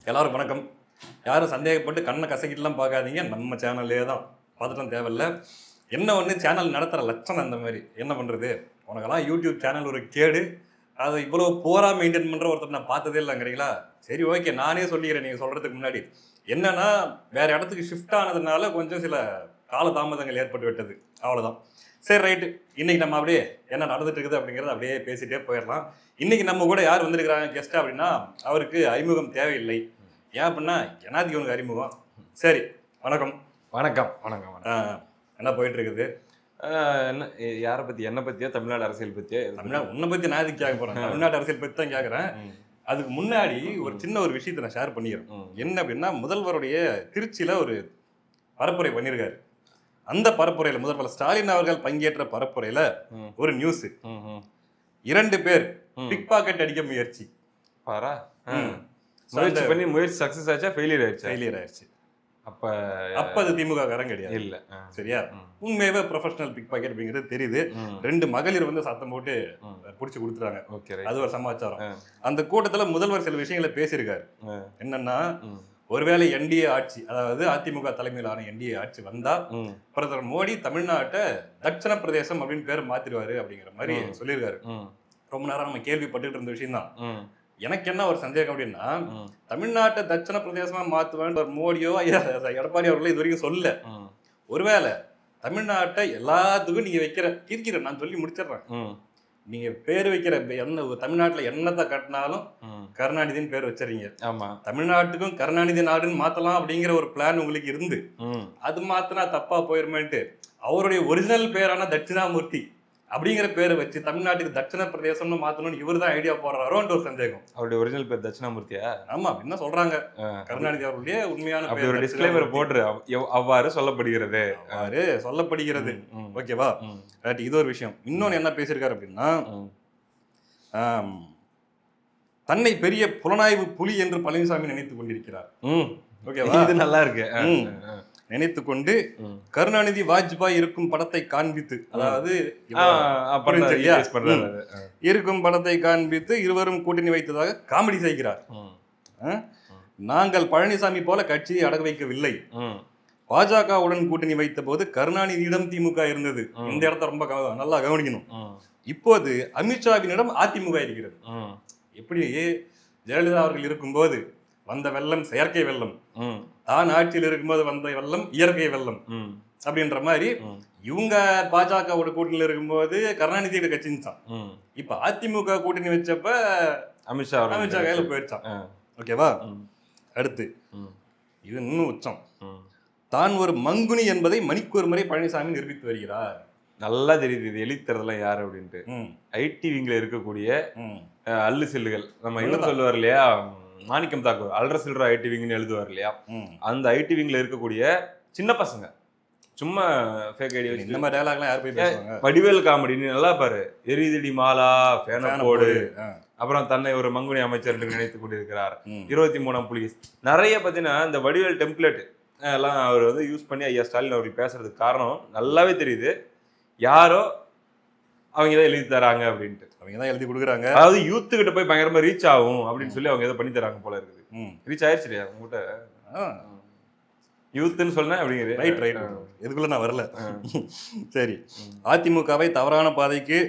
எல்லாரும் வணக்கம். யாரும் சந்தேகப்பட்டு கண்ணை கசக்கிட்டுலாம் பார்க்காதீங்க. நம்ம சேனல்லே தான் பார்த்துட்டும் தேவையில்ல. என்ன ஒன்று சேனல் நடத்துகிற லட்சணம் அந்த மாதிரி என்ன பண்ணுறது. உனக்கெல்லாம் யூடியூப் சேனல் ஒரு கேடு. அதை இவ்வளோ போராக மெயின்டைன் பண்ணுற ஒருத்தர் நான் பார்த்ததே இல்லைங்கிறீங்களா? சரி, ஓகே, நானே சொல்லிக்கிறேன் நீங்கள் சொல்கிறதுக்கு முன்னாடி. என்னன்னா, வேறு இடத்துக்கு ஷிஃப்ட் ஆனதுனால கொஞ்சம் சில காலதாமதங்கள் ஏற்பட்டு விட்டது, அவ்வளோதான். சரி, ரைட்டு. இன்றைக்கி நம்ம அப்படியே என்ன நடந்துட்டு இருக்குது அப்படிங்கிறத அப்படியே பேசிகிட்டே போயிடலாம். இன்றைக்கி நம்ம கூட யார் வந்திருக்கிறாங்க கெஸ்ட்டாக அப்படின்னா, அவருக்கு அறிமுகம் தேவையில்லை. ஏன் அப்படின்னா ஜனாதிபதிக்கு அறிமுகம். சரி, வணக்கம். வணக்கம் வணக்கம் வணக்கம். என்ன போயிட்டு இருக்குது? என்ன யாரை பற்றி? என்னை பற்றியா, தமிழ்நாடு அரசியல் பற்றியா? தமிழ்நாடு உன்னை பற்றி நான் இதுக்கு கேட்க போகிறேன். தமிழ்நாடு அரசியல் பற்றி தான் கேட்குறேன். அதுக்கு முன்னாடி ஒரு சின்ன ஒரு விஷயத்தை நான் ஷேர் பண்ணிடுறேன். என்ன அப்படின்னா, முதல்வருடைய திருச்சியில் ஒரு பரப்புரை பண்ணியிருக்காரு. அந்த பரப்புரையில் முதல்வர் ஸ்டாலின் அவர்கள் பங்கேற்ற பரப்புரையில் ஒரு நியூஸ், 2 பேர் பிக் பாக்கெட் அடிக்க முயற்சி. பாரா, முயற்சி பண்ணி முயற்சி சக்சஸ் ஆச்சா ஃபெயிலியர் ஆயிடுச்சு? ஃபெயிலியர் ஆயிடுச்சு. அப்ப அது திமுக காரன் கிடையாது. இல்ல, சரியா? உண்மையாவே ப்ரொஃபஷனல் பிக் பாக்கெட் அப்படிங்கிறது தெரியுது. 2 மகளிர் வந்து சத்தம் போட்டு பிடிச்சி கொடுத்துறாங்க. அது ஒரு சமாச்சாரம். அந்த கூட்டத்துல முதல்வர் சில விஷயங்களை பேசியிருக்காரு. என்னன்னா, ஒருவேளை என்டிஏ ஆட்சி, அதாவது அதிமுக தலைமையிலான என்டிஏ ஆட்சி வந்தா பிரதமர் மோடி தமிழ்நாட்டை தட்சண பிரதேசம் அப்படின்னு பேர் மாத்திடுவாரு அப்படிங்கிற மாதிரி சொல்லியிருக்காரு. ரொம்ப நேரம் நம்ம கேள்விப்பட்டு இருந்த விஷயம் தான். எனக்கு என்ன ஒரு சந்தேகம் அப்படின்னா, தமிழ்நாட்டை தட்சண பிரதேசமா மாத்துவேன் மோடியோ எடப்பாடி அவர்களோ இது வரைக்கும் சொல்ல. ஒருவேளை தமிழ்நாட்டை எல்லாத்துக்கும் நீங்க வைக்கிற நான் சொல்லி முடிச்சிடுறேன். நீங்க பேர் வைக்கிற என்ன தமிழ்நாட்டுல என்னத்தை கட்டினாலும் கருணாநிதினு பேர் வச்சிருங்க. தமிழ்நாட்டுக்கும் கருணாநிதி நாடுன்னு மாத்தலாம் அப்படிங்கிற ஒரு பிளான் உங்களுக்கு இருந்து அது மாத்தினா தப்பா போயிருமேன்ட்டு அவருடைய ஒரிஜினல் பேரான தட்சிணாமூர்த்தி அப்படிங்கிற பேரை வச்சு தமிழ்நாட்டுக்கு தட்சிண பிரதேசம்னு மாத்தணும்னு இவர் தான் ஐடியா போடுறாரோன்ற ஒரு சந்தேகம். அவருடைய ஒரிஜினல் பேர் தட்சிணாமூர்த்தியா? ஆமா, என்ன சொல்றாங்க, கருணாநிதி அவருடைய உண்மையான பேர் ஒரு டிஸ்க்ளைமர் போடுற அவ்வாறு சொல்லப்படுகிறது. ஓகேவா? இது ஒரு விஷயம். இன்னொன்னு என்ன பேசியிருக்காரு அப்படின்னா, தன்னை பெரிய புலனாய்வு புலி என்று பழனிசாமி நினைத்துக் கொண்டிருக்கிறார். ஓகேவா? இது நல்லா இருக்கு. நினைத்து கொண்டு கருணாநிதி வாஜ்பாய் இருக்கும் படத்தை காண்பித்து, அதாவது இருக்கும் படத்தை காண்பித்து இருவரும் கூட்டணி வைத்ததாக காமெடி செய்கிறார். நாங்கள் பழனிசாமி போல கட்சியை அடக வைக்கவில்லை. பாஜகவுடன் கூட்டணி வைத்த போது கருணாநிதியிடம் திமுக இருந்தது. இந்த இடத்த ரொம்ப நல்லா கவனிக்கணும். இப்போது அமித்ஷாவினிடம் அதிமுக இருக்கிறது. எப்படி ஜெயலலிதா அவர்கள் இருக்கும்போது வந்த வெள்ளம் செயற்கை வெள்ளம், தான் ஆட்சியில் இருக்கும்போது வந்த வெள்ளம் இயற்கை வெள்ளம் அப்படின்ற மாதிரி இவங்க பாஜகவோட கூட்டணியில் இருக்கும்போது கருணாநிதியோட கட்சி இருந்துச்சான். இப்ப அதிமுக கூட்டணி வச்சப்ப அமித்ஷா கையில போயிடுச்சான். ஓகேவா? அடுத்து இது இன்னும் உச்சம். தான் ஒரு மங்குனி என்பதை மணிக்கு ஒரு முறை பழனிசாமி நிரூபித்து வருகிறார். நல்லா தெரியுது இது எழுத்துறதெல்லாம் யாரு அப்படின்ட்டு. ஐடி விங்ல இருக்கக்கூடிய அல்லு செல்லுகள். நம்ம என்ன சொல்லுவார் இல்லையா, மாணிக்கம் தாக்கூர் அல்ற சில்ற ஐடி விங்னு எழுதுவார் இல்லையா, அந்த ஐடி விங்ல இருக்கக்கூடிய சின்ன பசங்க சும்மா ஃபேக் ஐடி வச்சு இந்த மாதிரி டயலாக்லாம் யார் போய் பேசுவாங்க? வடிவேல் காமெடின்னு நல்லா பாரு. எரிதிடி மாலா ஃபேன போடு, அப்புறம் தன்னை ஒரு மங்குனி அமைச்சர் என்று நினைத்துக் கொண்டிருக்கிறார், 23ஆம் புலிகேஸ், நிறைய பார்த்தீங்கன்னா இந்த வடிவேல் டெம்ப்ளேட் எல்லாம் அவர் வந்து யூஸ் பண்ணி ஐயா ஸ்டாலின் அவர்கள் பேசுறதுக்கு காரணம் நல்லாவே தெரியுது. யாரோ அவங்க தான் எழுதி தராங்க அப்படின்ட்டு, அவங்க தான் எழுதி கொடுக்குறாங்க. அதாவது யூத்து கிட்ட போய் பயங்கரமா ரீச் ஆகும் அப்படின்னு சொல்லி அவங்க ஏதோ பண்ணி தராங்க போல இருக்குது. ரீச் ஆயிடுச்சு இல்லையா உங்ககிட்ட? யூத்துன்னு சொன்னேன் அப்படிங்கிறது. ரைட். இதுக்குள்ள நான் வரல. சரி, அதிமுகவை தவறான பாதைக்கு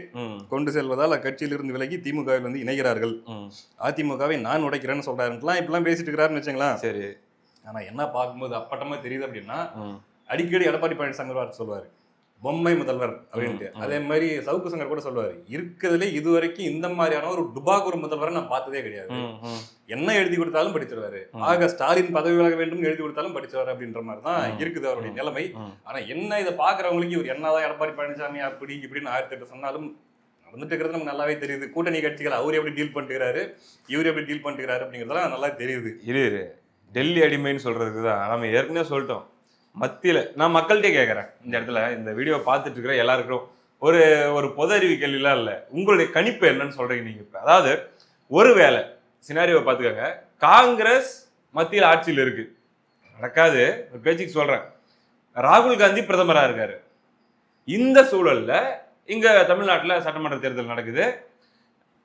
கொண்டு செல்வதால் அக்கட்சியிலிருந்து விலகி திமுகவில் வந்து இணைகிறார்கள். அதிமுகவை நான் உடைக்கிறேன்னு சொல்றாருலாம் இப்பெல்லாம் பேசிட்டு இருக்கிறாருன்னு வச்சுங்களா. சரி, ஆனா என்ன பார்க்கும்போது அப்பட்டமா தெரியுது அப்படின்னா, அடிக்கடி எடப்பாடி பழனிசாமி சொல்லுவாரு பொம்மை முதல்வர் அப்படின்ட்டு. அதே மாதிரி சவுக்கு சங்கர் கூட சொல்லுவாரு, இருக்கிறதுல இதுவரைக்கும் இந்த மாதிரியான ஒரு டுபாகூர் முதல்வரை நான் பார்த்ததே கிடையாது. என்ன எழுதி கொடுத்தாலும் படிச்சிருவாரு. ஆக ஸ்டாலின் பதவி விலக வேண்டும் எழுதி கொடுத்தாலும் படிச்சிருவாரு அப்படின்ற மாதிரி தான் இருக்குது அவருடைய நிலைமை. ஆனா என்ன இதை பாக்குறவங்களுக்கு இவர் என்னதான் எடப்பாடி பழனிசாமி அப்படி இப்படின்னு 1008 சொன்னாலும் நடந்துட்டு இருக்கிறது நமக்கு நல்லாவே தெரியுது. கூட்டணி கட்சிகள் அவர் எப்படி டீல் பண்ணிக்கிறாரு, இவர் எப்படி டீல் பண்ணிக்கிறாரு அப்படிங்கிறதெல்லாம் நல்லா தெரியுது. இது டெல்லி அடிமைன்னு சொல்றதுக்கு தான் நம்ம ஏற்கனவே சொல்லிட்டோம். மத்தியில் நான் மக்கள்கிட்டே கேட்குறேன், இந்த இடத்துல இந்த வீடியோ பார்த்துட்டு இருக்கிற எல்லாருக்கும் ஒரு பொது அறிவு கேள்விலாம் இல்லை, உங்களுடைய கணிப்பு என்னன்னு சொல்றீங்க நீங்க? இப்போ அதாவது ஒரு வேளை சினாரியோவை பார்த்துக்கோங்க, காங்கிரஸ் மத்தியில் ஆட்சியில் இருக்கு, நடக்காது ஒரு பேச்சுக்கு சொல்றேன், ராகுல் காந்தி பிரதமராக இருக்காரு. இந்த சூழல்ல இங்க தமிழ்நாட்டில் சட்டமன்ற தேர்தல் நடக்குது.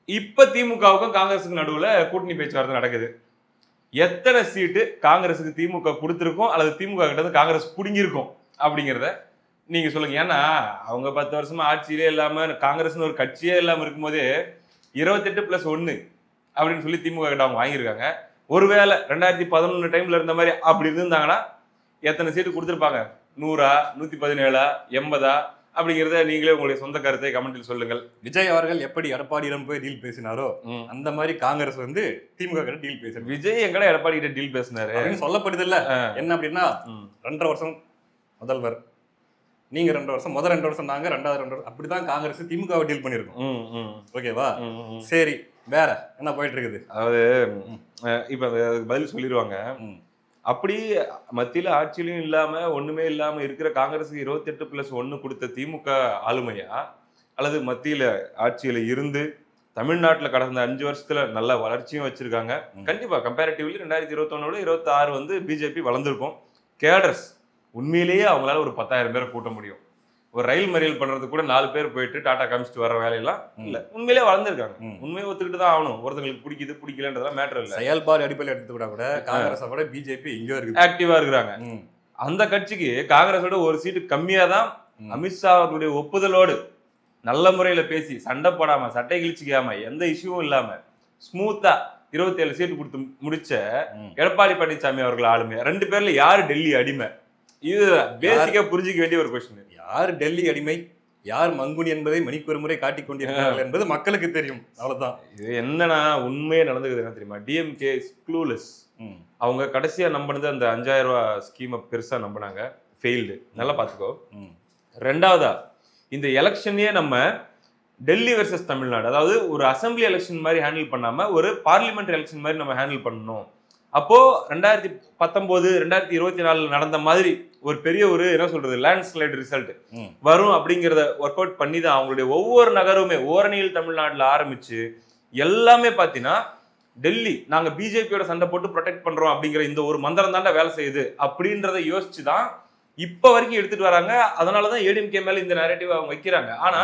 இப்ப திமுகவுக்கும் காங்கிரஸுக்கும் நடுவில் கூட்டணி பேச்சுவார்த்தை நடக்குது. எத்தனை சீட்டு காங்கிரஸுக்கு திமுக கொடுத்துருக்கோம் அல்லது திமுக கிட்ட இருந்து காங்கிரஸ் புடுங்கிருக்கும் அப்படிங்கிறத நீங்க சொல்லுங்க. ஏன்னா அவங்க 10 வருஷமா ஆட்சியிலே இல்லாம காங்கிரஸ்னு ஒரு கட்சியே இல்லாம இருக்கும்போதே 28+1 அப்படின்னு சொல்லி திமுக கிட்ட அவங்க வாங்கியிருக்காங்க. ஒருவேளை 2011 டைம்ல இருந்த மாதிரி அப்படி இருந்தாங்கன்னா எத்தனை சீட்டு கொடுத்துருப்பாங்க? 100, 117, 80 அப்படிங்கிறத நீங்களே உங்களுடைய சொந்த கருத்தை கமெண்ட்டில் சொல்லுங்கள். விஜய் அவர்கள் எப்படி எடப்பாடியிடம் போய் டீல் பேசினாரோ அந்த மாதிரி காங்கிரஸ் வந்து திமுக கிட்ட டீல் பேசுறது. விஜய் எங்கடா எடப்பாடி கிட்ட டீல் பேசினாரு அப்படின்னு சொல்லப்படுது இல்ல. என்ன அப்படின்னா 2.5 வருஷம் முதல்வர், நீங்க 2 வருஷம், முதல் 2 வருஷம் நாங்க, 2வது 2 வருஷம், அப்படிதான் காங்கிரஸ் திமுக டீல் பண்ணிருக்கோம். ஓகேவா? சரி, வேற என்ன போயிட்டு இருக்குது? அதாவது இப்ப அதுக்கு பதில் சொல்லிடுவாங்க. அப்படி மத்தியில ஆட்சியிலும் இல்லாம ஒண்ணுமே இல்லாம இருக்கிற காங்கிரஸுக்கு 28+1 கொடுத்த திமுக ஆளுமையா, அல்லது மத்தியில ஆட்சியில இருந்து தமிழ்நாட்டுல கடந்த 5 வருஷத்துல நல்ல வளர்ச்சியும் வச்சிருக்காங்க. கண்டிப்பா கம்பேரிட்டிவ்லி 2021 26 வந்து பிஜேபி வளர்ந்துருக்கும். கேடர்ஸ் உண்மையிலேயே அவங்களால ஒரு 10,000 பேரை கூட்ட முடியும். ஒரு ரயில் மறியல் பண்றது கூட 4 பேர் போயிட்டு டாடா காமிச்சிட்டு வர வேலையெல்லாம் இல்ல. உண்மையிலேயே வளர்ந்துருக்காங்க. உண்மையை ஒத்துக்கிட்டு தான் ஆகணும். ஒருத்தங்களுக்கு பிடிக்குது பிடிக்கலன்றதெல்லாம் மேட்டர் இல்ல. செயல்பாடு அடிப்படையில் எடுத்துக்கூட கூட காங்கிரஸ் விட பிஜேபி எங்கேயோ இருக்கு, ஆக்டிவா இருக்கிறாங்க. அந்த கட்சிக்கு காங்கிரஸோட ஒரு சீட்டு கம்மியா தான் அமித்ஷா அவர்களுடைய ஒப்புதலோடு நல்ல முறையில பேசி சண்டை போடாம சட்டை கிழிச்சிக்காம எந்த இஷ்யூவும் இல்லாம ஸ்மூத்தா 27 சீட்டு கொடுத்து முடிச்ச எடப்பாடி பழனிசாமி அவர்கள் ஆளுமை. 2 பேர்ல யாரு டெல்லி அடிமை? இது பேசிக்கா புரிஞ்சிக்க வேண்டிய ஒரு கொஸ்டின். யார் டெல்லி அடிமை, யார் மங்குனி என்பதை மணிக்கு ஒரு முறை காட்டிக் கொண்டிருக்கிறார்கள் என்பது மக்களுக்கு தெரியும். அவ்வளவுதான். இது என்னன்னா உண்மையே நடந்துக்குது என்ன தெரியுமா? DMK clueless. அவங்க கடைசியா நம்பினது அந்த 5,000 ரூபாய் ஸ்கீமை பெருசா நம்பினாங்க, ஃபெயில்டு. நல்லா பாத்துக்கோ. 2வதா இந்த எலெக்ஷனே நம்ம டெல்லி வெர்சஸ் தமிழ்நாடு, அதாவது ஒரு அசம்பிளி எலெக்ஷன் மாதிரி ஹேண்டில் பண்ணாம ஒரு பார்லிமெண்ட் எலெக்ஷன் மாதிரி நம்ம ஹேண்டில் பண்ணணும். அப்போ 2019 2024 நடந்த மாதிரி ஒரு பெரிய ஒரு என்ன சொல்றது லேண்ட்ஸ்லைடு ரிசல்ட் வரும் அப்படிங்கிறத ஒர்க் அவுட் பண்ணி தான் அவங்களுடைய ஒவ்வொரு நகரமுமே ஓரணியில் தமிழ்நாட்டில் ஆரம்பிச்சு எல்லாமே பார்த்தீங்கன்னா டெல்லி நாங்க பிஜேபியோட சண்டை போட்டு ப்ரொடெக்ட் பண்றோம் அப்படிங்கிற இந்த ஒரு மந்திரம் தாண்டா வேலை செய்யுது அப்படின்றத யோசிச்சு தான் இப்ப வரைக்கும் எடுத்துட்டு வராங்க. அதனாலதான் ஏடிஎம்கே மேல இந்த நேரேட்டிவ் அவங்க வைக்கிறாங்க. ஆனா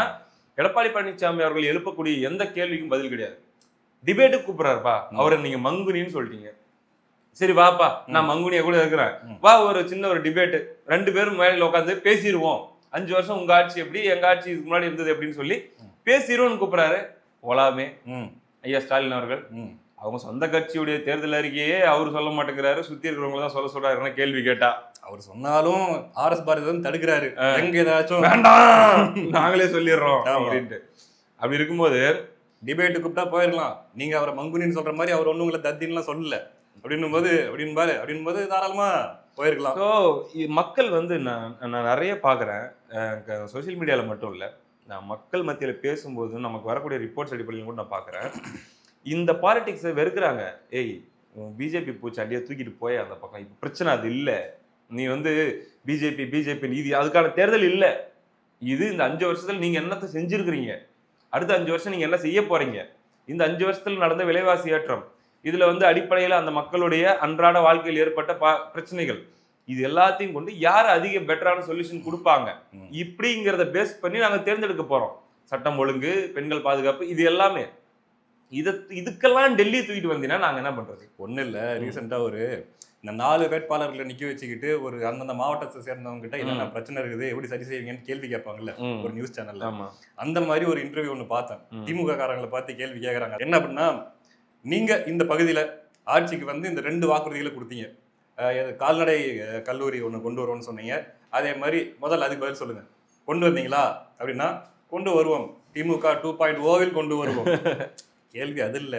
எடப்பாடி பழனிசாமி அவர்கள் எழுப்பக்கூடிய எந்த கேள்விக்கும் பதில் கிடையாது. டிபேட்டுக்கு கூப்பிடுறாருப்பா, அவரை நீங்க மங்குனின்னு சொல்லிட்டீங்க, சரி வாப்பா நான் மங்குனியா கூட இருக்கிறேன், வா ஒரு சின்ன ஒரு டிபேட் 2 பேரும் மேல உட்காந்து பேசிடுவோம், 5 வருஷம் உங்க ஆட்சி எப்படி எங்க ஆட்சி இதுக்கு முன்னாடி இருந்தது அப்படின்னு சொல்லி பேசிடுவோம்னு கூப்பிடுறாரு. ஓலாமே ஐயா ஸ்டாலின் அவர்கள் அவங்க சொந்த கட்சியுடைய தேர்தல் அறிக்கையே அவர் சொல்ல மாட்டேங்கிறாரு, சுத்தி இருக்கிறவங்க தான் சொல்றாருன்னு கேள்வி கேட்டா அவர் சொன்னாலும் ஆர்எஸ் பாரதி தடுக்கிறாரு. எங்க ஏதாச்சும் வேண்டாம் நாங்களே சொல்லிடுறோம் அப்படின்ட்டு. அப்படி இருக்கும்போது டிபேட்டு கூப்பிட்டா போயிடலாம். நீங்க அவரை மங்குனின்னு சொல்ற மாதிரி அவர் ஒண்ணும் உங்களை தத்தின்லாம் சொல்லல அப்படின்போது தாராளமா போயிருக்கலாம். ஸோ மக்கள் வந்து நான் நிறைய பார்க்குறேன், சோசியல் மீடியாவில் மட்டும் இல்லை, நான் மக்கள் மத்தியில் பேசும்போது நமக்கு வரக்கூடிய ரிப்போர்ட்ஸ் அடிப்படையில் கூட நான் பார்க்குறேன். இந்த பாலிடிக்ஸை வெறுக்கிறாங்க. ஏய் பிஜேபி பூச்சி அடியே தூக்கிட்டு போய் அந்த பக்கம், இப்போ பிரச்சனை அது இல்லை, நீ வந்து பிஜேபி இது அதுக்கான தேர்தல் இல்லை, இது இந்த 5 வருஷத்துல நீங்க என்னத்தை செஞ்சிருக்கிறீங்க, அடுத்த 5 வருஷம் நீங்க என்ன செய்ய போறீங்க, இந்த 5 வருஷத்துல நடந்த விலைவாசி ஏற்றம், இதுல வந்து அடிப்படையில அந்த மக்களுடைய அன்றாட வாழ்க்கையில் ஏற்பட்ட பிரச்சனைகள், இது எல்லாத்தையும் கொண்டு யார் அதிக பெட்டரான சொல்யூஷன் கொடுப்பாங்க இப்படிங்கிறத பேஸ் பண்ணி நாங்க தேர்ந்தெடுக்க போறோம். சட்டம் ஒழுங்கு, பெண்கள் பாதுகாப்பு, இது எல்லாமே. இதுக்கெல்லாம் டெல்லி தூக்கிட்டு வந்தீங்கன்னா நாங்க என்ன பண்றது? ஒண்ணு இல்ல, ரீசெண்டா இந்த 4 வேட்பாளர்களை நிக்க வச்சுக்கிட்டு ஒரு அந்தந்த மாவட்டத்தை சேர்ந்தவங்க கிட்ட என்னென்ன பிரச்சனை இருக்குது, எப்படி சரி செய்வீங்கன்னு கேள்வி கேட்பாங்கல்ல ஒரு நியூஸ் சேனல்ல. அந்த மாதிரி ஒரு இன்டர்வியூ ஒண்ணு பார்த்தேன். திமுக காரங்களை பார்த்து கேள்வி கேட்கறாங்க. என்ன அப்படின்னா, நீங்க இந்த பகுதியில ஆட்சிக்கு இந்த 2 வாக்குறுதிகளை கொடுத்தீங்க, கால்நடை கல்லூரி ஒண்ணு கொண்டு வருவோம்னு சொன்னீங்க, அதே மாதிரி முதல்ல அதுக்கு பதில் சொல்லுங்க, கொண்டு வந்தீங்களா அப்படின்னா கொண்டு வருவோம், திமுக 2.0 கொண்டு வருவோம். கேள்வி அது இல்ல,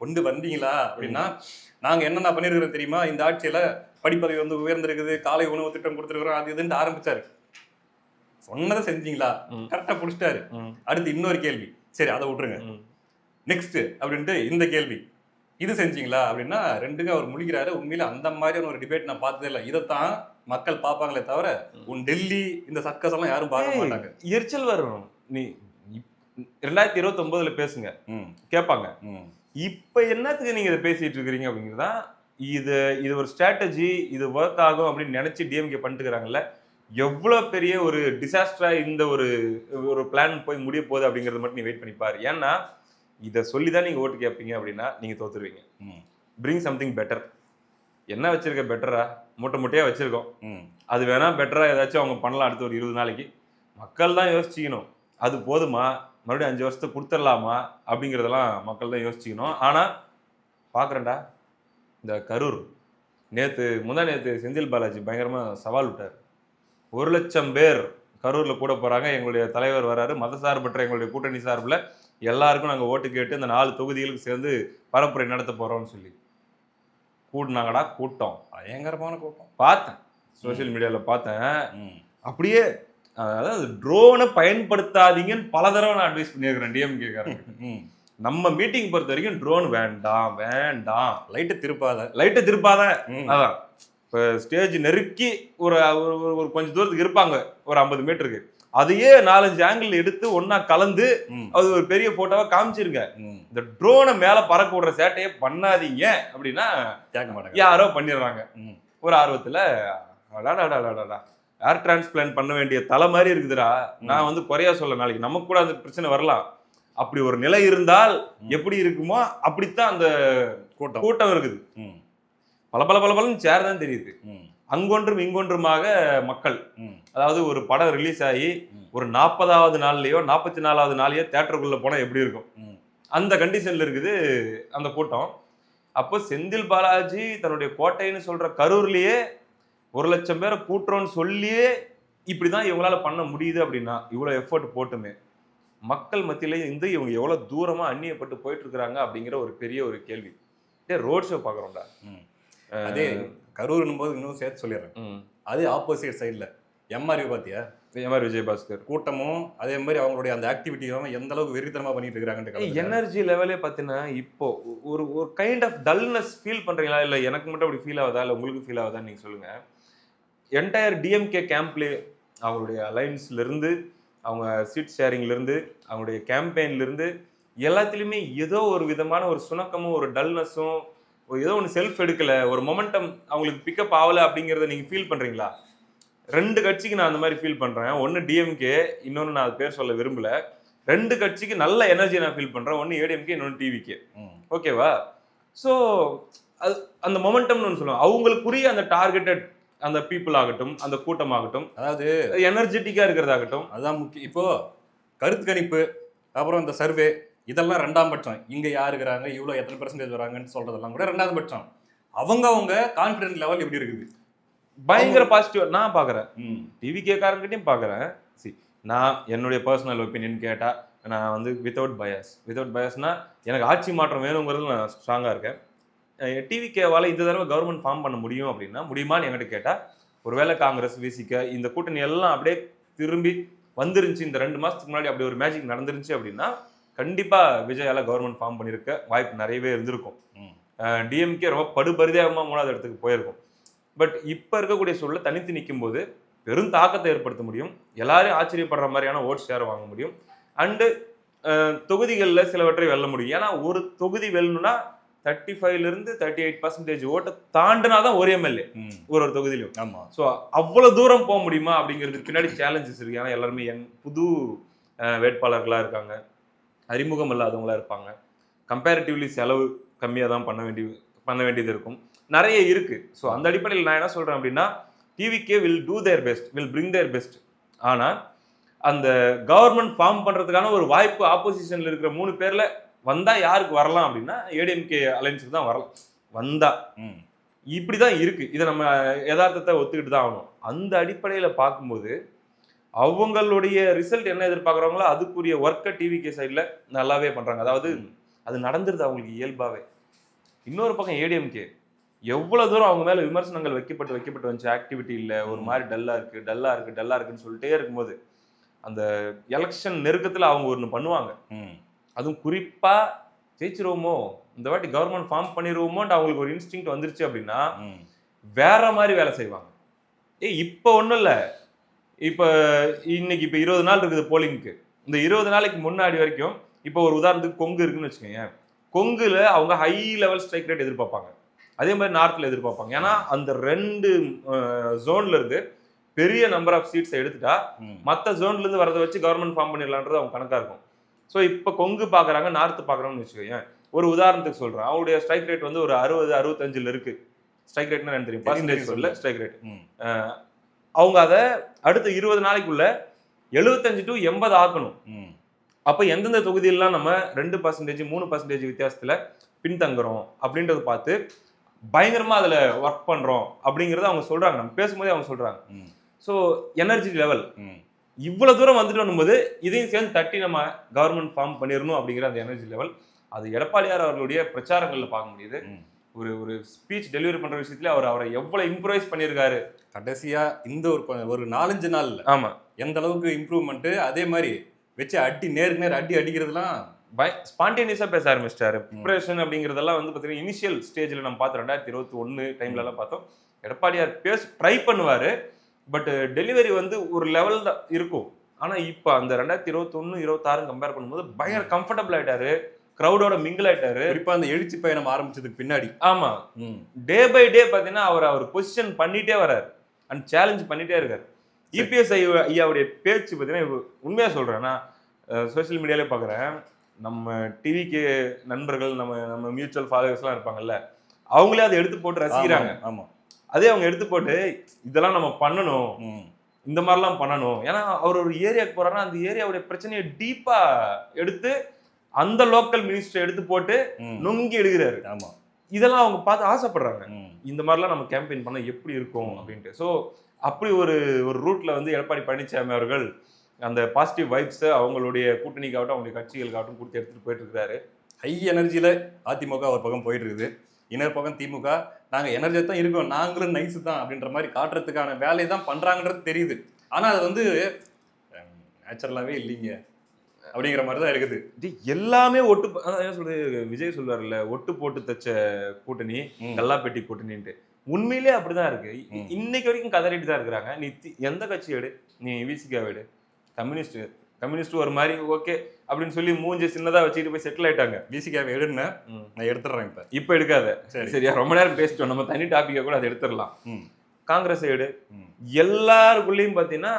கொண்டு வந்தீங்களா அப்படின்னா நாங்க என்னென்ன பண்ணிருக்கிறோம் தெரியுமா, இந்த ஆட்சியில படிப்பதவி உயர்ந்திருக்குது, காலை உணவு திட்டம் கொடுத்துருக்கிறோம், அது இதுன்னு ஆரம்பிச்சாரு. சொன்னதை செஞ்சீங்களா, கரெக்டா புடிச்சிட்டாரு. அடுத்து இன்னொரு கேள்வி, சரி அதை விட்டுருங்க, நெக்ஸ்ட் அப்படின்ட்டு இந்த கேள்வி, இது செஞ்சீங்களா அப்படின்னா 2க்கு அவர் முடிக்கிறாரு. உண்மையில அந்த மாதிரியான ஒரு டிபேட் நான் பார்த்ததே இல்லை. இதைத்தான் மக்கள் பார்ப்பாங்களே தவிர உன் டெல்லி இந்த சர்க்கஸ் எல்லாம் யாரும் பார்க்க மாட்டாங்க. எரிச்சல் வரும். நீ 2029 பேசுங்க கேட்பாங்க, இப்ப என்னத்துக்கு நீங்க இதை பேசிட்டு இருக்கிறீங்க அப்படிங்கிறதா. இது ஒரு ஸ்ட்ராட்டஜி, இது ஒர்க் ஆகும் அப்படின்னு நினைச்சு டிஎம்கே பண்ணிட்டுக்கிறாங்கல்ல. எவ்வளவு பெரிய ஒரு டிசாஸ்டரா இந்த ஒரு பிளான் போய் முடிய போகுது அப்படிங்கறத மட்டும் நீ வெயிட் பண்ணி பாரு. ஏன்னா இதை சொல்லிதான் நீங்க ஓட்டு கேட்பீங்க அப்படின்னா நீங்க தோத்துருவீங்க. Bring something better. என்ன வச்சிருக்க பெட்டரா, மூட்டை மூட்டையா வச்சிருக்கோம், அது வேணா பெட்டரா ஏதாச்சும் அவங்க பண்ணலாம் அடுத்த ஒரு 20 நாளைக்கு. மக்கள் தான் யோசிச்சுக்கணும், அது போதுமா, மறுபடியும் 5 வருஷத்துக்கு கொடுத்துடலாமா அப்படிங்கிறதெல்லாம் மக்கள் தான் யோசிச்சுக்கணும். ஆனா பாக்குறேன்டா, இந்த கரூர் முந்தா நேத்து செந்தில் பாலாஜி பயங்கரமா சவால் விட்டார். 1,00,000 பேர் கரூர்ல கூட போறாங்க, எங்களுடைய தலைவர் வராரு, மதசார்பற்ற எங்களுடைய கூட்டணி சார்பில் எல்லாருக்கும் நாங்க ஓட்டு கேட்டு இந்த 4 தொகுதிகளுக்கு சேர்ந்து பரப்புரை நடத்த போறோம்னு சொல்லி கூட்டினாங்கடா. கூட்டம் பயங்கரமான கூட்டம் பார்த்தேன், சோசியல் மீடியால பார்த்தேன். அப்படியே அதாவது ட்ரோனை பயன்படுத்தாதீங்கன்னு பல தடவை நான் அட்வைஸ் பண்ணியிருக்கிறேன் டிஎம்கே காரங்க. நம்ம மீட்டிங் பொறுத்த வரைக்கும் ட்ரோன் வேண்டாம் வேண்டாம், லைட்டை திருப்பாத. அதான் இப்போ ஸ்டேஜ் நெருக்கி ஒரு ஒரு கொஞ்சம் தூரத்துக்கு இருப்பாங்க, ஒரு 50 மீட்டருக்கு, அதையே 4-5 ஆங்கிள் எடுத்து ஒன்னா கலந்து அது ஒரு பெரிய போட்டோவா காமிச்சிருங்க. இந்த ட்ரோனை மேல பறக்க விடுற சேட்டையே பண்ணாதீங்க அப்படின்னா கேட்க மாட்டாங்க, யாரோ பண்ணிடுறாங்க ஒரு ஆர்வத்துல. ஏர் டிரான்ஸ்பிளான்ட் பண்ண வேண்டிய தலை மாதிரி இருக்குதுடா. நான் வந்து குறையா சொல்ல, நாளைக்கு நமக்கு கூட அந்த பிரச்சனை வரலாம். அப்படி ஒரு நிலை இருந்தால் எப்படி இருக்குமோ அப்படித்தான் அந்த கூட்டம் இருக்குது. பல சேர் தான் தெரியுது, அங்கொன்றும் இங்கொன்றுமாக மக்கள். அதாவது ஒரு படம் ரிலீஸ் ஆகி ஒரு 40வது நாள்லயோ 44வது நாளையோ தியேட்டருக்குள்ள போனா எப்படி இருக்கும், அந்த கண்டிஷன்ல இருக்குது அந்த கூட்டம். அப்போ செந்தில் பாலாஜி தன்னுடைய கோட்டைன்னு சொல்ற கரூர்லயே 1,00,000 பேரை கூட்டுறோன்னு சொல்லியே இப்படிதான் இவங்களால பண்ண முடியுது அப்படின்னா, இவ்வளவு எஃபர்ட் போட்டுமே மக்கள் மத்தியில இவங்க எவ்வளவு தூரமா அந்நியப்பட்டு போயிட்டு இருக்கிறாங்க அப்படிங்கிற ஒரு பெரிய ஒரு கேள்வி. ரோட் ஷோ பாக்குறோம்டா. அதே கரூர்னும் போது இன்னும் சேர்த்து சொல்லிடுறேன், அது ஆப்போசிட் சைட்ல எம்ஆர்வி பாத்தியா, எம்ஆர் விஜயபாஸ்கர் கூட்டமும் அதே மாதிரி அவங்களுடைய அந்த ஆக்டிவிட்டியும் எந்த அளவுக்கு வெறித்தனமா பண்ணிட்டு இருக்காங்க. எனர்ஜி லெவலே பாத்தீங்கன்னா இப்போ ஒரு ஒரு கைண்ட் ஆஃப் டல்னஸ் ஃபீல் பண்றீங்களா, இல்ல எனக்கு மட்டும் அப்படி ஃபீல் ஆகுதா, இல்ல உங்களுக்கு ஃபீல் ஆகுதா, நீங்க சொல்லுங்க. என்டையர் டிஎம்கே கேம்ப்ல அவங்களுடைய அலைன்ஸ்ல இருந்து, அவங்க சீட் ஷேரிங்ல இருந்து, அவங்களுடைய கேம்பெயின்ல இருந்து எல்லாத்துலயுமே ஏதோ ஒரு விதமான ஒரு சுணக்கமும் ஒரு டல்னஸும், ஏதோ ஒன்று செல்ஃப் எடுக்கல, ஒரு மொமெண்டம் அவங்களுக்கு பிக்கப் ஆகல அப்படிங்கிறத நீங்க ஃபீல் பண்றீங்களா? 2 கட்சிக்கு நான் அந்த மாதிரி ஃபீல் பண்றேன். ஒன்னு டிஎம்கே, இன்னொன்னு நான் பேர் சொல்ல விரும்பல. 2 கட்சிக்கு நல்ல எனர்ஜி நான் ஃபீல் பண்றேன். ஒன்னு ஏடிஎம்கே, இன்னொன்னு டிவிகே. ஓகேவா? ஸோ அது அந்த மொமெண்டம்னு சொல்லுவாங்க. அவங்களுக்குரிய அந்த டார்கெட்டட் அந்த பீப்புள் ஆகட்டும், அந்த கூட்டம் ஆகட்டும், அதாவது எனர்ஜெட்டிக்கா இருக்கிறதாகட்டும், அதுதான் முக்கியம். இப்போ கருத்து கணிப்பு, அப்புறம் இந்த சர்வே, இதெல்லாம் 2ஆம் பட்சம். இங்க யாரு இருக்கிறாங்க, இவ்வளவு எத்தனை பெர்சன்டேஜ் வராங்கன்னு சொல்றதெல்லாம் கூட 2வது பட்சம். அவங்க கான்ஃபிடன்ஸ் லெவல் எப்படி இருக்குது? பயங்கர பாசிட்டிவ் நான் பாக்குறேன். டிவிகே காரங்கிட்டையும் பாக்குறேன். நான் என்னுடைய பர்சனல் ஒப்பீனியன் கேட்டா, நான் வந்து வித்தவுட் பயஸ்னா எனக்கு ஆட்சி மாற்றம் வேணுங்கிறது நான் ஸ்ட்ராங்கா இருக்கேன். டிவிகேவால இந்த தடவை கவர்மெண்ட் ஃபார்ம் பண்ண முடியும் அப்படின்னா, முடியுமான்னு என்கிட்ட கேட்டா, ஒருவேளை காங்கிரஸ், விசிக, இந்த கூட்டணி எல்லாம் அப்படியே திரும்பி வந்துருந்துச்சு, இந்த 2 மாசத்துக்கு முன்னாடி அப்படி ஒரு மேஜிக் நடந்துருந்துச்சு அப்படின்னா, கண்டிப்பா விஜயால கவர்மெண்ட் ஃபார்ம் பண்ணிருக்க வாய்ப்பு நிறையவே இருந்திருக்கும். டிஎம்கே ரொம்ப படுபரிதாபமா 3வது இடத்துக்கு போயிருக்கும். பட் இப்ப இருக்கக்கூடிய சூழல தனித்து நிற்கும் போது பெரும் தாக்கத்தை ஏற்படுத்த முடியும், எல்லாரும் ஆச்சரியப்படுற மாதிரியான ஓட் ஷேர் வாங்க முடியும், அண்டு தொகுதிகளில் சிலவற்றை வெல்ல முடியும். ஏன்னா ஒரு தொகுதி வெல்லணும்னா 35ல இருந்து 38% ஓட்டை தாண்டினாதான் ஒரு எம்எல்ஏ ஒரு தொகுதியிலும். ஆமா. ஸோ அவ்வளவு தூரம் போக முடியுமா அப்படிங்கிறதுக்கு பின்னாடி சேலஞ்சஸ் இருக்கு. ஏன்னா எல்லாருமே புது வேட்பாளர்களா இருக்காங்க, அறிமுகம் இல்லாதவங்களா இருப்பாங்க, கம்பேரிட்டிவ்லி செலவு கம்மியாக தான் பண்ண வேண்டியது இருக்கும், நிறைய இருக்கு. ஸோ அந்த அடிப்படையில் நான் என்ன சொல்றேன் அப்படின்னா, TVK will do their best, will bring their best. ஆனா அந்த கவர்மெண்ட் ஃபார்ம் பண்றதுக்கான ஒரு வாய்ப்பு ஆப்போசிஷன்ல இருக்கிற 3 பேர்ல வந்தா யாருக்கு வரலாம் அப்படின்னா, ஏடிஎம்கே அலைன்ஸுக்கு தான் வரலாம். வந்தா இப்படிதான் இருக்கு. இதை நம்ம யதார்த்தத்தை ஒத்துக்கிட்டு தான் ஆகணும். அந்த அடிப்படையில பார்க்கும்போது அவங்களுடைய ரிசல்ட் என்ன எதிர்பார்க்குறாங்களோ அதுக்குரிய ஒர்க்கை டிவிகே சைட்ல நல்லாவே பண்றாங்க. அதாவது அது நடந்துருது அவங்களுக்கு இயல்பாவே. இன்னொரு பக்கம் ஏடிஎம்கே எவ்வளவு தூரம் அவங்க மேல விமர்சனங்கள் வைக்கப்பட்டு வந்துச்சு, ஆக்டிவிட்டி இல்ல, ஒரு மாதிரி டல்லா இருக்குன்னு சொல்லிட்டே இருக்கும்போது, அந்த எலெக்ஷன் நெருக்கத்துல அவங்க ஒண்ணு பண்ணுவாங்க. அதுவும் குறிப்பா ஜெயிச்சிருவோமோ, இந்த வாட்டி கவர்மெண்ட் ஃபார்ம் பண்ணிடுவோமோன்னு அவங்களுக்கு ஒரு இன்ஸ்டிங்க்ட் வந்துருச்சு அப்படின்னா வேற மாதிரி வேலை செய்வாங்க. இப்ப ஒண்ணும் இல்ல, இப்ப இன்னைக்கு 20 நாள் இருக்குது போலிங்க்கு. இந்த 20 நாளைக்கு முன்னாடி வரைக்கும், இப்ப ஒரு உதாரணத்துக்கு கொங்கு இருக்குன்னு வச்சுக்கோங்க, கொங்குல அவங்க ஹை லெவல் ஸ்ட்ரைக் ரேட் எதிர்பார்ப்பாங்க, அதே மாதிரி நார்த்ல எதிர்பார்ப்பாங்க. ஏன்னா அந்த 2 ஜோன்ல இருந்து பெரிய நம்பர் ஆஃப் சீட்ஸ் எடுத்துட்டா மற்ற ஜோன்ல இருந்து வரதை வச்சு கவர்மெண்ட் ஃபார்ம் பண்ணிடலான்றது அவங்க கணக்கா இருக்கும். ஸோ இப்போ கொங்கு பாக்குறாங்க, நார்த் பாக்குறாங்கன்னு வச்சுக்கோங்க. ஒரு உதாரணத்துக்கு சொல்றேன், அவங்களுடைய ஸ்ட்ரைக் ரேட் வந்து ஒரு 60-65 இருக்கு. ஸ்ட்ரைக் ரேட்னா என்ன தெரியும், பர்சன்டேஜ் சொல்ல ஸ்ட்ரைக் ரேட். ம். அவங்க அதை அடுத்த 20 நாளைக்குள்ள 75 to 80 ஆக்கணும். ம். அப்ப எந்தெந்த தொகுதியெல்லாம் நம்ம 2% 3% வித்தியாசத்துல பின்தங்குறோம் அப்படின்றத பார்த்து பயங்கரமா அதுல ஒர்க் பண்றோம் அப்படிங்கறத அவங்க சொல்றாங்க. நம்ம பேசும்போதே அவங்க சொல்றாங்க. ம். ஸோ எனர்ஜி லெவல் ம். இவ்வளவு தூரம் வந்துட்டு வரும்போது இதையும் சேர்ந்து தட்டி நம்ம கவர்மெண்ட் ஃபார்ம் பண்ணிடணும் அப்படிங்கிற அந்த எனர்ஜி லெவல் அது எடப்பாடியார் அவர்களுடைய பிரச்சாரங்கள்ல பார்க்க முடியுது. ம். ஒரு ஸ்பீச் டெலிவரி பண்ற விஷயத்துல அவரை எவ்வளவு இம்ப்ரூவைஸ் பண்ணியிருக்காரு. கடைசியா இந்த ஒரு 4-5 நாள்ல ஆமா, எந்த அளவுக்கு இம்ப்ரூவ்மெண்ட், அதே மாதிரி வச்சு நேருக்கு நேர் அடிக்கிறதுலாம் ஸ்பான்டேனியஸா பேச ஆரம்பிச்சிட்டாரு. ப்ரிப்பரேஷன் அப்படிங்கிறதெல்லாம் வந்து பாத்தீங்கன்னா இனிஷியல் ஸ்டேஜ்ல நம்ம பார்த்தோம் 2021 டைம்ல எல்லாம் பார்த்தோம். எடப்பாடியார் ட்ரை பண்ணுவாரு, பட் டெலிவரி வந்து ஒரு லெவல் தான் இருக்கும். ஆனா இப்ப அந்த 2021 26 கம்பேர் பண்ணும்போது பயங்கர கம்ஃபர்டபுள் ஆயிட்டாரு, கிரௌடோட மிங்கிள் ஆயிட்டாரு. குறிப்பா அந்த எழுச்சி பயணம் ஆரம்பிச்சதுக்கு பின்னாடி ஆமா, டே பை டே பாத்தீங்கன்னா அவர் பொசிஷன் பண்ணிட்டே வர்றாரு அண்ட் சேலஞ்ச் பண்ணிட்டே இருக்காரு. இபிஎஸ் ஐயாவுடைய பேச்சு பாத்தீங்கன்னா உண்மையா சொல்றேன், நான் சோசியல் மீடியாலே பாக்குறேன், நம்ம டிவிக்கு நண்பர்கள் நம்ம மியூச்சுவல் ஃபாலோவர்ஸ் எல்லாம் இருப்பாங்கல்ல, அவங்களே அதை எடுத்து போட்டு ரசிக்கிறாங்க. ஆமா, அதே அவங்க எடுத்து போட்டு இதெல்லாம் நம்ம பண்ணணும், இந்த மாதிரிலாம் பண்ணணும். ஏன்னா அவர் ஒரு ஏரியாவுக்கு போறாருன்னா அந்த ஏரியாவுடைய பிரச்சனையை டீப்பா எடுத்து அந்த லோக்கல் மினிஸ்டர் எடுத்து போட்டு நொங்கி எடுக்கிறாரு. ஆமா, இதெல்லாம் அவங்க பார்த்து ஆசைப்படுறாங்க, இந்த மாதிரிலாம் நம்ம கேம்பெயின் பண்ண எப்படி இருக்கும் அப்படின்ட்டு. ஸோ அப்படி ஒரு ரூட்ல வந்து எடப்பாடி பழனிசாமி அவர்கள் அந்த பாசிட்டிவ் வைப்ஸ் அவங்களுடைய கூட்டணிக்காகட்டும் அவங்களுடைய கட்சிகளுக்காகட்டும் கொடுத்து எடுத்துட்டு போயிட்டு இருக்காரு. ஹை எனர்ஜியில அதிமுக ஒரு பக்கம் போயிட்டு இருக்குது, இன்னொரு பக்கம் திமுக நாங்க எனர்ஜியா தான் இருக்கோம், நாங்களும் நைஸ் தான் அப்படின்ற மாதிரி காட்டுறதுக்கான வேலையை தான் பண்றாங்கன்றது தெரியுது. ஆனா அது வந்து நேச்சுரலாவே இல்லைங்க அப்படிங்கிற மாதிரி தான் இருக்குது. எல்லாமே ஒட்டு என்ன சொல்றது, விஜய் சொல்றாருல்ல, ஒட்டு போட்டு தச்ச கூட்டணி கல்லாப்பெட்டி கூட்டணின்ட்டு. உண்மையிலே அப்படிதான் இருக்கு. இன்னைக்கு வரைக்கும் கதறிட்டு தான் இருக்கிறாங்க. நீ எந்த கட்சி எடு, நீ விசிகா எடு, கம்யூனிஸ்ட் ஒரு மாதிரி ஓகே அப்படின்னு சொல்லி மூஞ்சி சின்னதா வச்சுட்டு போய் செட்டில் ஆயிட்டாங்க. விசிகாவை எடுன்னு நான் எடுத்துடுறேன். இப்ப எடுக்காத, சரியா, ரொம்ப நேரம் பேசிட்டோம், நம்ம தனி டாபிக்கா கூட அதை எடுத்துடலாம். காங்கிரஸ் எடு, எல்லாருக்குள்ளயும் பாத்தீங்கன்னா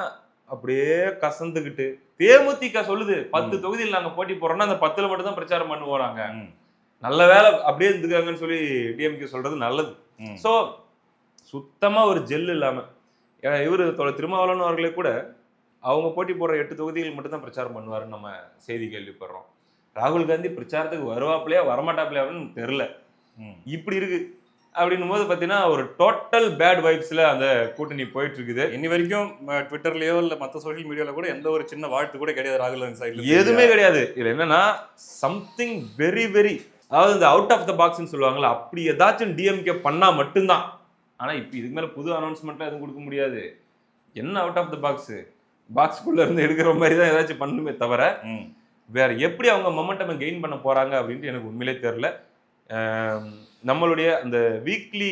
அப்படியே கசந்துக்கிட்டு தேமுதிக சொல்லுது 10 தொகுதியில் நாங்க போட்டி போறோம்னா அந்த 10ல மட்டும் தான் பிரச்சாரம் பண்ணுவோம், நாங்க நல்ல வேலை அப்படியே இருந்துக்காங்கன்னு சொல்லி டிஎம்கே சொல்றது நல்லது. சோ சுத்தமா ஒரு ஜெல் இல்லாம இவரு திருமாவளவன் அவர்களே கூட அவங்க போட்டி போடுற 8 தொகுதிகள் மட்டும் தான் பிரச்சாரம் பண்ணுவாருன்னு நம்ம செய்தி கேள்விப்படுறோம். ராகுல் காந்தி பிரச்சாரத்துக்கு வருவாப்பிலையா வரமாட்டாப்பிலையான்னு தெரியல. இப்படி இருக்கு. அப்படின்னும் போது பாத்தீங்கன்னா ஒரு டோட்டல் பேட் வைப்ஸ்ல அந்த கூட்டணி போயிட்டு இருக்குது. இன்னி வரைக்கும் ட்விட்டர்லயோ இல்ல மத்த சோஷியல் மீடியால கூட எந்த ஒரு சின்ன வாழ்த்து கூட கிடையாது ராகுல் காந்தி சைடுல, எதுவுமே கிடையாது. இதுல என்னன்னா சம்திங் வெரி வெரி, அதாவது இந்த அவுட் ஆஃப் த பாக்ஸ்ன்னு சொல்லுவாங்கல்ல, அப்படி ஏதாச்சும் டிஎம்கே பண்ணா மட்டும்தான். ஆனா இப்ப இதுக்கு மேல புது அனௌன்ஸ்மெண்ட்லாம் எதுவும் கொடுக்க முடியாது. என்ன அவுட் ஆஃப் த பாக்ஸ்குள்ள இருந்து எடுக்கிற மாதிரி தான் ஏதாச்சும் பண்ணுமே தவிர வேற எப்படி அவங்க மொமெண்டமை கெயின் பண்ண போறாங்க அப்படின்ட்டு எனக்கு உண்மையிலே தெரியல. நம்மளுடைய அந்த வீக்லி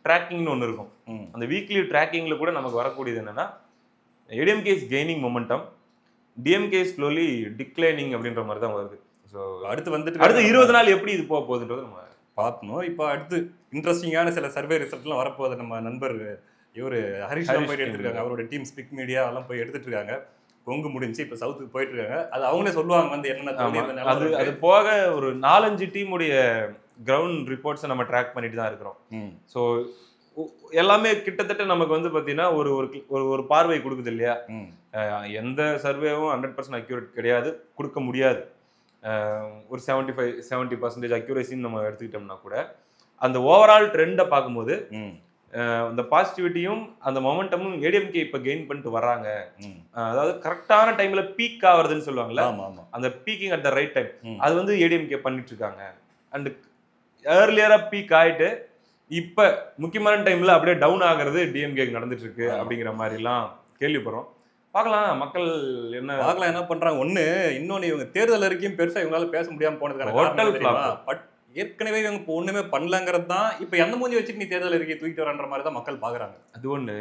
ட்ராக்கிங்னு ஒன்று இருக்கும். அந்த வீக்லி ட்ராக்கிங்ல கூட நமக்கு வரக்கூடியது என்னன்னா, ADMK is gaining momentum, DMK slowly declining அப்படின்ற மாதிரி தான் வருது. ஸோ அடுத்து 20 நாள் எப்படி இது போக போகுதுன்றது நம்ம பார்க்கணும். இப்போ அடுத்து இன்ட்ரெஸ்டிங்கான சில சர்வே ரிசல்ட்லாம் வரப்போகுது. நம்ம நண்பர் இவர் ஹரிஷ் போயிட்டு எடுத்துருக்காங்க, அவரோட டீம் ஸ்பிக் மீடியா எல்லாம் போய் எடுத்துட்டு இருக்காங்க. கொங்கு முடிஞ்சு இப்போ சவுத்துக்கு போயிட்டு இருக்காங்க. அது அவங்களே சொல்லுவாங்க வந்து என்னென்ன. அது போக ஒரு 4-5 டீமுடைய கிரவுண்ட் ரிப்போர்ட்ஸை நம்ம ட்ராக் பண்ணிட்டு தான் இருக்கிறோம். ஸோ எல்லாமே கிட்டத்தட்ட நமக்கு வந்து பார்த்தீங்கன்னா ஒரு பார்வை கொடுக்குது இல்லையா. எந்த சர்வேவும் 100% அக்யூரேட் கிடையாது, கொடுக்க முடியாது. ஒரு 70% அக்யூரேசின்னு நம்ம எடுத்துக்கிட்டோம்னா கூட அந்த ஓவரால் ட்ரெண்டை பார்க்கும்போது அந்த பாசிட்டிவிட்டியும் அந்த மொமெண்டமும் ஏடிஎம்கே இப்ப கெயின் பண்ணிட்டு வர்றாங்க. அதாவது கரெக்டான டைம்ல பீக் ஆகுறதுன்னு சொல்லுவாங்கல்ல, அந்த peeking at the right time, அது வந்து ஏடிஎம்கே பண்ணிட்டு இருக்காங்க. அண்ட் ஏர்லியரா பீக் ஆயிட்டு இப்ப முக்கியமான டைம்ல அப்படியே டவுன் ஆகுறது டிஎம்கே நடந்துட்டு இருக்கு அப்படிங்கிற மாதிரி எல்லாம் கேள்விப்படுறோம். பார்க்கலாம் மக்கள் என்ன பண்றாங்க. இன்னொன்னு இவங்க தேர்தல் அறிக்கையும் பெருசா இவங்களால பேச முடியாம போனதுக்கான ஏற்கனவே இவங்க இப்போ ஒண்ணுமே பண்ணலங்கிறது தான். இப்ப எந்த மூஞ்சி வச்சுட்டு நீ தேர்தல் அறிக்கை தூக்கிட்டு வரன்ற மாதிரி தான் மக்கள் பாக்குறாங்க. அது ஒண்ணு.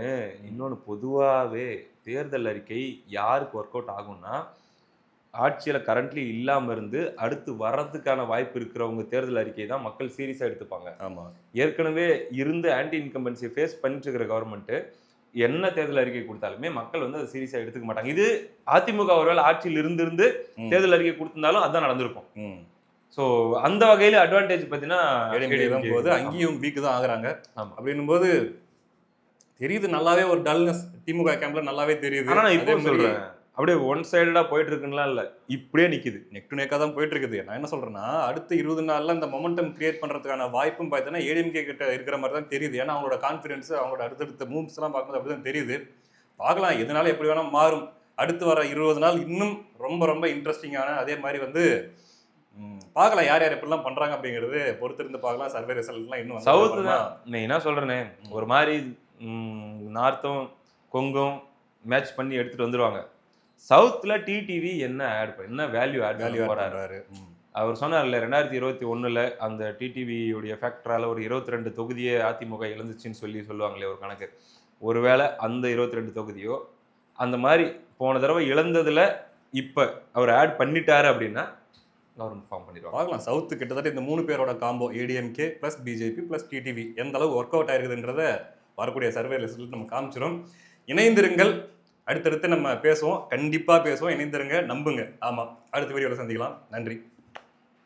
இன்னொன்னு, பொதுவாவே தேர்தல் அறிக்கை யாருக்கு ஒர்க் அவுட் ஆகும்னா, ஆட்சியில கரண்ட்லி இல்லாம இருந்து அடுத்து வர்றதுக்கான வாய்ப்பு இருக்கிறவங்க தேர்தல் அறிக்கை தான் மக்கள் சீரியஸா எடுத்துப்பாங்க. ஆமா, ஏற்கனவே இருந்து ஆன்டி இன்கம்பன்சி ஃபேஸ் பண்ணிட்டு இருக்கிற கவர்மெண்ட் என்ன தேர்தல் அறிக்கை கொடுத்தாலுமே மக்கள் வந்து அதை சீரியஸா எடுத்துக்க மாட்டாங்க. இது அதிமுக ஒருவேளை ஆட்சியில் இருந்து தேர்தல் அறிக்கை கொடுத்திருந்தாலும் அதான் நடந்திருக்கும். ஸோ அந்த வகையில அட்வான்டேஜ் பார்த்தீங்கன்னா ஏடிஎம்கே தான் போகுது, அங்கேயும் வீக்கு தான் ஆகுறாங்க. ஆமா. அப்படின்னும் போது தெரியுது, நல்லாவே ஒரு டல்னஸ் திமுக கேம்ப்ல நல்லாவே தெரியுது. ஆனா நான் இப்போ அதே மாதிரி சொல்றேன், அப்படியே ஒன் சைடடா போயிட்டு இருக்குன்னுலாம் இல்ல, இப்படியே நிக்குது. நெக் டு நெக்கா தான் போயிட்டு இருக்குது. நான் என்ன சொல்றேன்னா, அடுத்த 20 நாள்ல இந்த மொமெண்டம் கிரியேட் பண்றதுக்கான வாய்ப்பும் பார்த்தீங்கன்னா ஏடிஎம்கே கிட்ட இருக்கிற மாதிரி தான் தெரியுது. ஏன்னா அவங்களோட கான்ஃபிடன்ஸ், அவங்களோட அடுத்தடுத்த மூவ்ஸ் எல்லாம் பார்க்கும்போது அப்படிதான் தெரியுது. பார்க்கலாம், எதனால எப்படி வேணா மாறும். அடுத்து வர 20 நாள் இன்னும் ரொம்ப ரொம்ப இன்ட்ரெஸ்டிங்கான, அதே மாதிரி வந்து பார்க்கலாம் யார் யார் எப்படிலாம் பண்றாங்க அப்படிங்கிறது பொறுத்திருந்து பார்க்கலாம். சர்வே ரிசல்ட்லாம் இன்னும் சவுத்து தான் நீ என்ன சொல்றேனே, ஒரு மாதிரி நார்த்தும் கொங்கும் மேட்ச் பண்ணி எடுத்துட்டு வந்துருவாங்க. சவுத்துல டிடிவி என்ன ஆட் என்ன வேல்யூ ஆட் போறாரு. அவர் சொன்னார்ல 2021 அந்த டிடிவியுடைய ஃபேக்டரால ஒரு 22 தொகுதியை அதிமுக இழந்துச்சுன்னு சொல்லுவாங்களே ஒரு கணக்கு. ஒருவேளை அந்த 22 தொகுதியோ அந்த மாதிரி போன தடவை இழந்ததுல இப்ப அவர் ஆட் பண்ணிட்டாரு அப்படின்னா கவர்மெண்ட் ஃபார்ம் பண்ணிடுவாங்க. பார்க்கலாம், சவுத்து கிட்டத்தட்ட இந்த 3 பேரோட combo ADMK plus BJP plus TTV எந்த அளவு ஒர்க் அவுட் ஆயிருக்குதுன்றத வரக்கூடிய சர்வே ரிசல்ட் நம்ம காமிச்சிடும். இணைந்திருங்கள், அடுத்தடுத்து நம்ம பேசுவோம், கண்டிப்பா பேசுவோம். இணைந்திருங்க, நம்புங்க. ஆமா, அடுத்த வீடியோவில் சந்திக்கலாம். நன்றி.